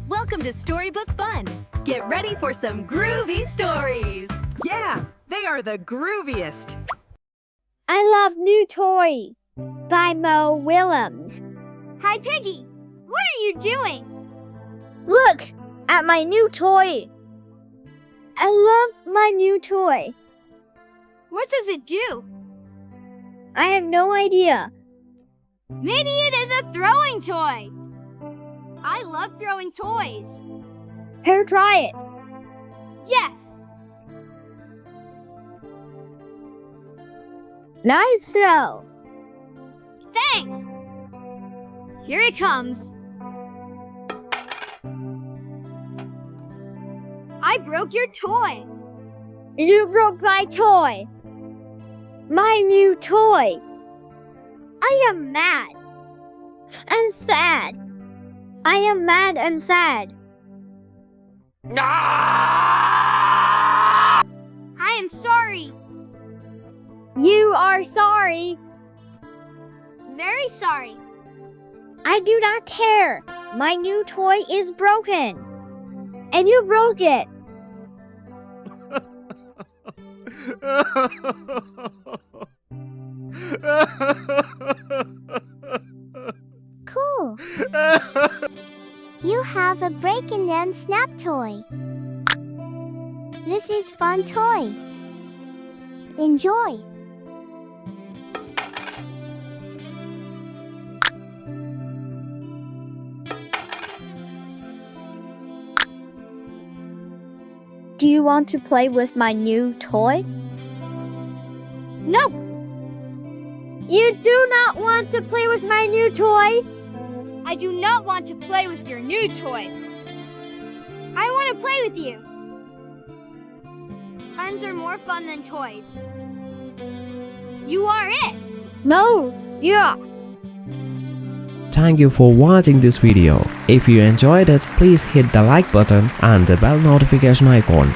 Welcome to Storybook Fun. Get ready for some groovy stories. Yeah, they are the grooviest. I Love New Toy by Willems. Hi, Piggy. What are you doing? Look at my new toy. I love my new toy. What does it do? I have no idea. Maybe it is a throwing toy. I love throwing toys. Here, try it. Yes. Nice throw. Thanks. Here it comes. I broke your toy. You broke my toy. My new toy. I am mad and sad. I am mad and sad. I am sorry. You are sorry. Very sorry. I do not care. My new toy is broken. And you broke it. Cool. You have a break and then snap toy. This is fun toy. Enjoy. Do you want to play with my new toy? No. You do not want to play with my new toy? I do not want to play with your new toy. I want to play with you. Friends are more fun than toys. You are it. No, yeah. Thank you for watching this video. If you enjoyed it, please hit the like button and the bell notification icon.